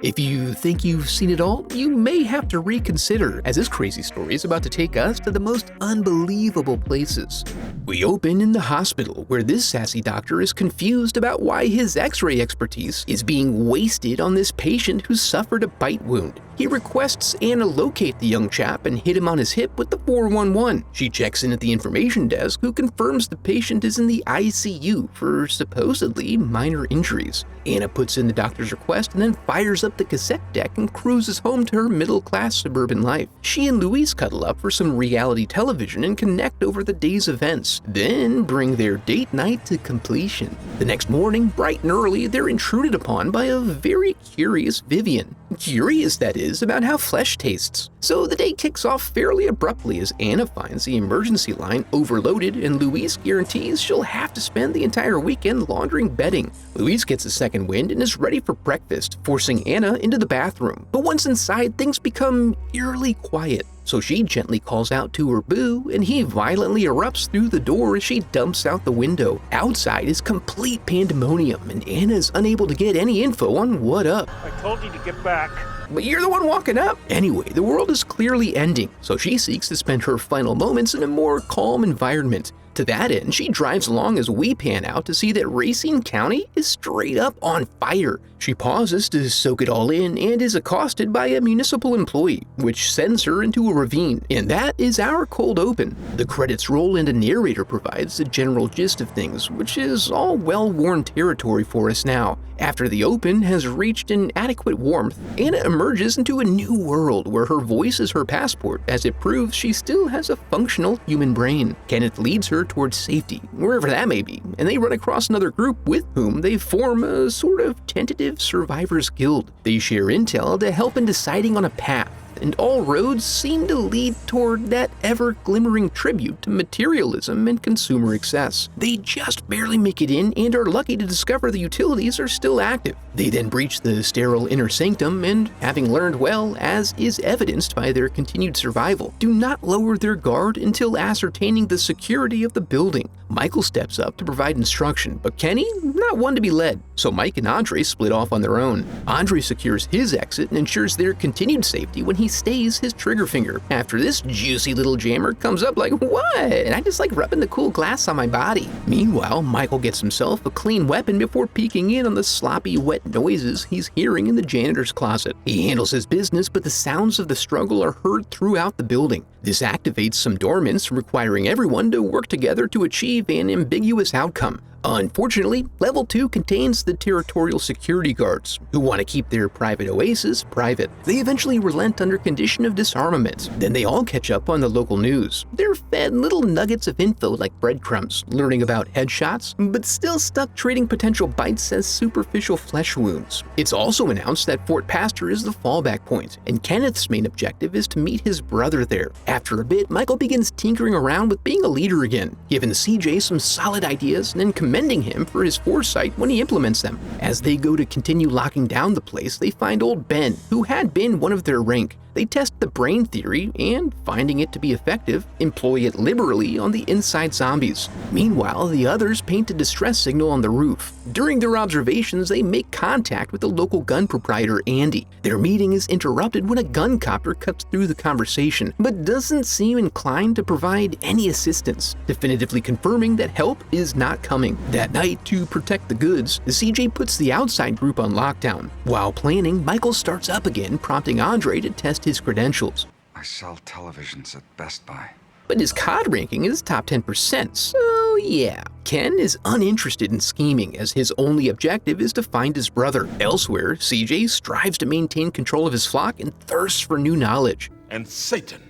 If you think you've seen it all, you may have to reconsider, as this crazy story is about to take us to the most unbelievable places. We open in the hospital, where this sassy doctor is confused about why his x-ray expertise is being wasted on this patient who suffered a bite wound. He requests Anna locate the young chap and hit him on his hip with the 411. She checks in at the information desk, who confirms the patient is in the ICU for supposedly minor injuries. Anna puts in the doctor's request and then fires up the cassette deck and cruises home to her middle-class suburban life. She and Louise cuddle up for some reality television and connect over the day's events, then bring their date night to completion. The next morning, bright and early, they're intruded upon by a very curious Vivian. Curious, that is, about how flesh tastes. So the day kicks off fairly abruptly as Anna finds the emergency line overloaded and Louise guarantees she'll have to spend the entire weekend laundering bedding. Louise gets a second wind and is ready for breakfast, forcing Anna into the bathroom. But once inside, things become eerily quiet. So she gently calls out to her boo, and he violently erupts through the door as she dumps out the window. Outside is complete pandemonium, and Anna's unable to get any info on what up. I told you to get back. But you're the one walking up. Anyway, the world is clearly ending, so she seeks to spend her final moments in a more calm environment. To that end, she drives along as we pan out to see that Racine County is straight up on fire. She pauses to soak it all in and is accosted by a municipal employee, which sends her into a ravine. And that is our cold open. The credits roll and a narrator provides the general gist of things, which is all well-worn territory for us now. After the open has reached an adequate warmth, Anna emerges into a new world where her voice is her passport, as it proves she still has a functional human brain. Kenneth leads her towards safety, wherever that may be, and they run across another group with whom they form a sort of tentative survivors guild. They share intel to help in deciding on a path, and all roads seem to lead toward that ever-glimmering tribute to materialism and consumer excess. They just barely make it in and are lucky to discover the utilities are still active. They then breach the sterile inner sanctum and, having learned well, as is evidenced by their continued survival, do not lower their guard until ascertaining the security of the building. Michael steps up to provide instruction, but Kenny, not one to be led, so Mike and Andre split off on their own. Andre secures his exit and ensures their continued safety when he stays his trigger finger. After this juicy little jammer comes up like, what? And I just like rubbing the cool glass on my body. Meanwhile, Michael gets himself a clean weapon before peeking in on the sloppy, wet noises he's hearing in the janitor's closet. He handles his business, but the sounds of the struggle are heard throughout the building. This activates some dormants, requiring everyone to work together to achieve an ambiguous outcome. Unfortunately, Level 2 contains the territorial security guards, who want to keep their private oasis private. They eventually relent under condition of disarmament. Then they all catch up on the local news. They're fed little nuggets of info like breadcrumbs, learning about headshots, but still stuck treating potential bites as superficial flesh wounds. It's also announced that Fort Pastor is the fallback point, and Kenneth's main objective is to meet his brother there. After a bit, Michael begins tinkering around with being a leader again, giving CJ some solid ideas and then commending him for his foresight when he implements them. As they go to continue locking down the place, they find old Ben, who had been one of their rank. They test the brain theory and, finding it to be effective, employ it liberally on the inside zombies. Meanwhile, the others paint a distress signal on the roof. During their observations, they make contact with the local gun proprietor, Andy. Their meeting is interrupted when a gun copter cuts through the conversation, but doesn't seem inclined to provide any assistance, definitively confirming that help is not coming. That night, to protect the goods, the CJ puts the outside group on lockdown. While planning, Michael starts up again, prompting Andre to test his credentials. I sell televisions at Best Buy. But his COD ranking is top 10%, so yeah. Ken is uninterested in scheming, as his only objective is to find his brother. Elsewhere, CJ strives to maintain control of his flock and thirsts for new knowledge. And Satan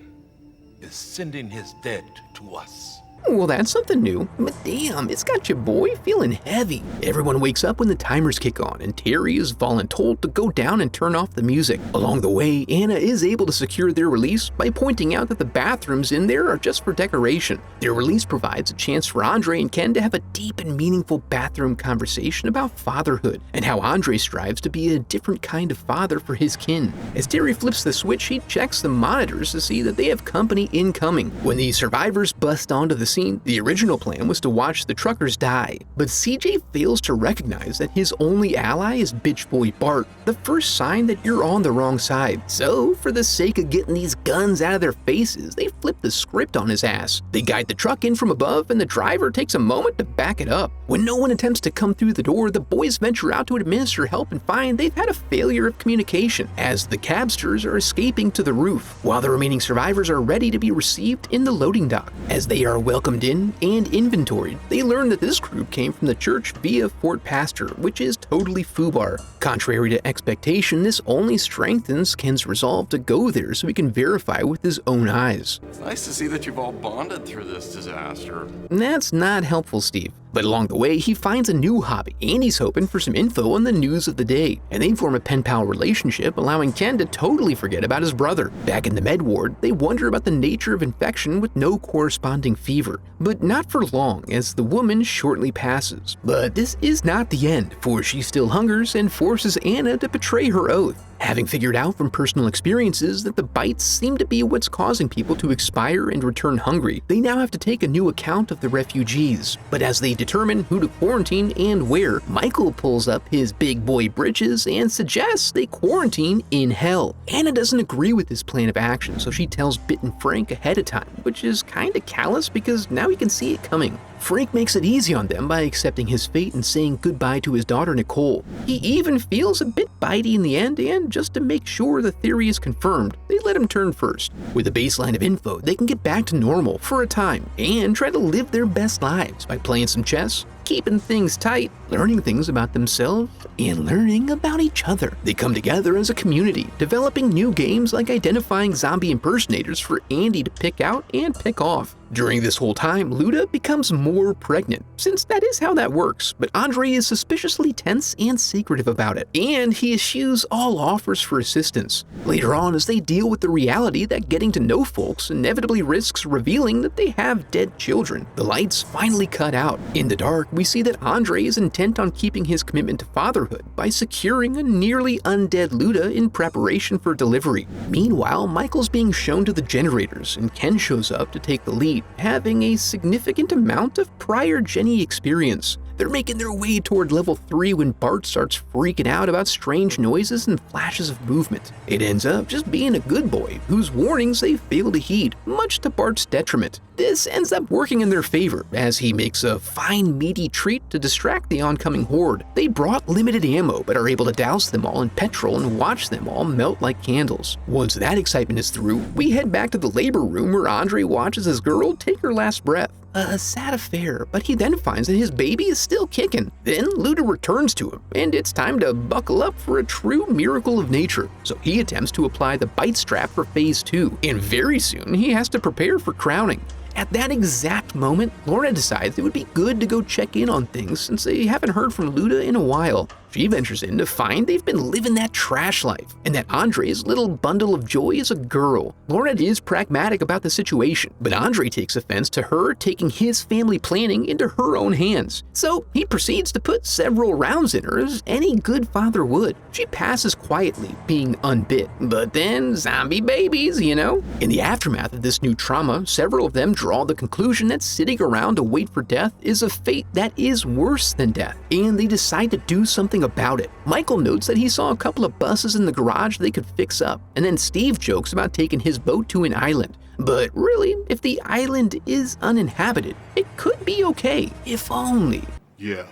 is sending his dead to us. Well, that's something new, but damn, it's got your boy feeling heavy. Everyone wakes up when the timers kick on, and Terry is voluntold to go down and turn off the music. Along the way, Anna is able to secure their release by pointing out that the bathrooms in there are just for decoration. Their release provides a chance for Andre and Ken to have a deep and meaningful bathroom conversation about fatherhood, and how Andre strives to be a different kind of father for his kin. As Terry flips the switch, he checks the monitors to see that they have company incoming. When the survivors bust onto the the scene, the original plan was to watch the truckers die, but CJ fails to recognize that his only ally is bitch boy Bart, the first sign that you're on the wrong side. So, for the sake of getting these guns out of their faces, they flip the script on his ass. They guide the truck in from above, and the driver takes a moment to back it up. When no one attempts to come through the door, the boys venture out to administer help and find they've had a failure of communication, as the cabsters are escaping to the roof, while the remaining survivors are ready to be received in the loading dock. As they are welcomed in and inventoried, they learn that this group came from the church via Fort Pastor, which is totally foobar. Contrary to expectation, this only strengthens Ken's resolve to go there so he can verify with his own eyes. It's nice to see that you've all bonded through this disaster. That's not helpful, Steve. But along the way, he finds a new hobby, and he's hoping for some info on the news of the day, and they form a pen-pal relationship, allowing Ken to totally forget about his brother. Back in the med ward, they wonder about the nature of infection with no corresponding fever, but not for long, as the woman shortly passes. But this is not the end, for she still hungers and forces Anna to betray her oath. Having figured out from personal experiences that the bites seem to be what's causing people to expire and return hungry, they now have to take a new account of the refugees. But as they determine who to quarantine and where, Michael pulls up his big boy britches and suggests they quarantine in hell. Anna doesn't agree with this plan of action, so she tells Bit and Frank ahead of time, which is kinda callous because now he can see it coming. Frank makes it easy on them by accepting his fate and saying goodbye to his daughter Nicole. He even feels a bit bitey in the end, and just to make sure the theory is confirmed, they let him turn first. With a baseline of info, they can get back to normal for a time and try to live their best lives by playing some chess, keeping things tight, learning things about themselves, and learning about each other. They come together as a community, developing new games like identifying zombie impersonators for Andy to pick out and pick off. During this whole time, Luda becomes more pregnant, since that is how that works, but Andre is suspiciously tense and secretive about it, and he eschews all offers for assistance. Later on, as they deal with the reality that getting to know folks inevitably risks revealing that they have dead children, the lights finally cut out. In the dark, we see that Andre is intent on keeping his commitment to fatherhood by securing a nearly undead Luda in preparation for delivery. Meanwhile, Michael's being shown to the generators, and Ken shows up to take the lead, having a significant amount of prior Jenny experience. They're making their way toward level 3 when Bart starts freaking out about strange noises and flashes of movement. It ends up just being a good boy, whose warnings they fail to heed, much to Bart's detriment. This ends up working in their favor, as he makes a fine meaty treat to distract the oncoming horde. They brought limited ammo, but are able to douse them all in petrol and watch them all melt like candles. Once that excitement is through, we head back to the labor room where Andre watches his girl take her last breath. A sad affair, but he then finds that his baby is still kicking. Then Luda returns to him, and it's time to buckle up for a true miracle of nature. So he attempts to apply the bite strap for phase 2, and very soon he has to prepare for crowning. At that exact moment, Lorna decides it would be good to go check in on things since they haven't heard from Luda in a while. She ventures in to find they've been living that trash life, and that Andre's little bundle of joy is a girl. Lorna is pragmatic about the situation, but Andre takes offense to her taking his family planning into her own hands. So he proceeds to put several rounds in her as any good father would. She passes quietly, being unbit, but then zombie babies, you know? In the aftermath of this new trauma, several of them draw the conclusion that sitting around to wait for death is a fate that is worse than death, and they decide to do something about it. Michael notes that he saw a couple of buses in the garage they could fix up, and then Steve jokes about taking his boat to an island. But really, if the island is uninhabited, it could be okay, if only. Yeah.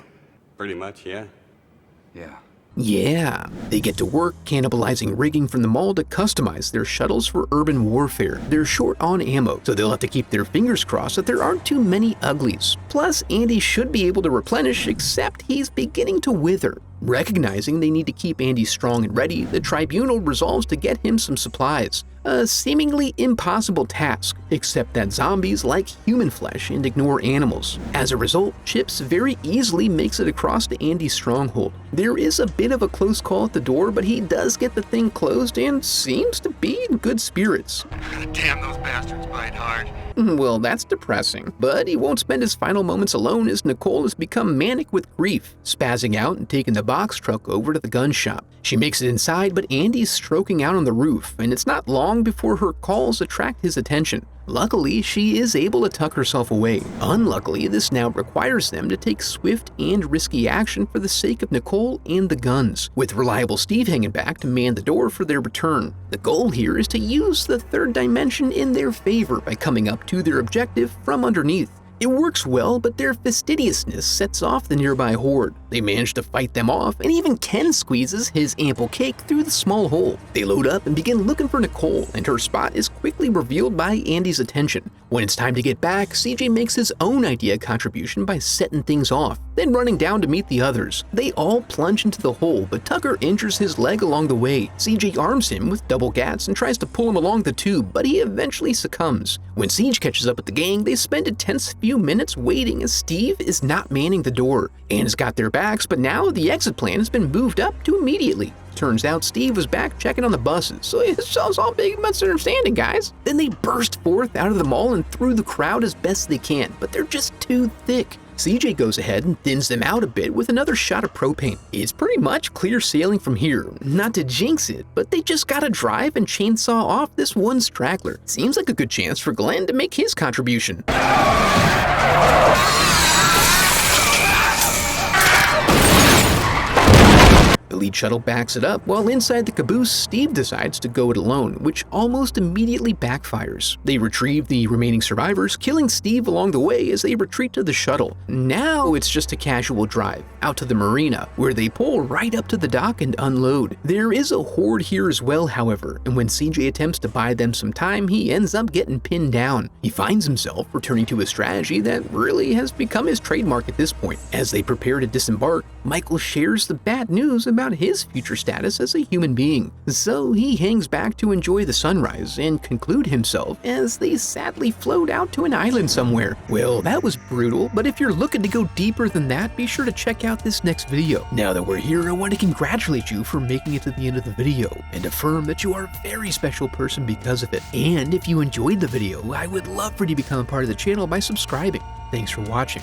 Pretty much, yeah. Yeah. Yeah, they get to work cannibalizing rigging from the mall to customize their shuttles for urban warfare. They're short on ammo, so they'll have to keep their fingers crossed that there aren't too many uglies. Plus, Andy should be able to replenish, except he's beginning to wither. Recognizing they need to keep Andy strong and ready, the Tribunal resolves to get him some supplies. A seemingly impossible task, except that zombies like human flesh and ignore animals. As a result, Chips very easily makes it across to Andy's stronghold. There is a bit of a close call at the door, but he does get the thing closed and seems to be in good spirits. Damn, those bastards bite hard. Well, that's depressing. But he won't spend his final moments alone as Nicole has become manic with grief, spazzing out and taking the box truck over to the gun shop. She makes it inside, but Andy's stroking out on the roof, and it's not long before her calls attract his attention. Luckily, she is able to tuck herself away. Unluckily, this now requires them to take swift and risky action for the sake of Nicole and the guns, with reliable Steve hanging back to man the door for their return. The goal here is to use the third dimension in their favor by coming up to their objective from underneath. It works well, but their fastidiousness sets off the nearby horde. They manage to fight them off, and even Ken squeezes his ample cake through the small hole. They load up and begin looking for Nicole, and her spot is quickly revealed by Andy's attention. When it's time to get back, CJ makes his own idea contribution by setting things off, then running down to meet the others. They all plunge into the hole, but Tucker injures his leg along the way. CJ arms him with double gats and tries to pull him along the tube, but he eventually succumbs. When Siege catches up with the gang, they spend a tense few minutes waiting as Steve is not manning the door. Anna's got their backs, but now the exit plan has been moved up to immediately. Turns out Steve was back checking on the buses, so it's all big misunderstanding, guys. Then they burst forth out of the mall and through the crowd as best they can, but they're just too thick. CJ goes ahead and thins them out a bit with another shot of propane. It's pretty much clear sailing from here. Not to jinx it, but they just gotta drive and chainsaw off this one straggler. Seems like a good chance for Glenn to make his contribution. The lead shuttle backs it up, while inside the caboose, Steve decides to go it alone, which almost immediately backfires. They retrieve the remaining survivors, killing Steve along the way as they retreat to the shuttle. Now it's just a casual drive out to the marina, where they pull right up to the dock and unload. There is a horde here as well, however, and when CJ attempts to buy them some time, he ends up getting pinned down. He finds himself returning to a strategy that really has become his trademark at this point. As they prepare to disembark, Michael shares the bad news about his future status as a human being, so he hangs back to enjoy the sunrise and conclude himself as they sadly float out to an island somewhere. Well, that was brutal, but if you're looking to go deeper than that, be sure to check out this next video. Now that we're here, I want to congratulate you for making it to the end of the video and affirm that you are a very special person because of it. And if you enjoyed the video, I would love for you to become a part of the channel by subscribing. Thanks for watching.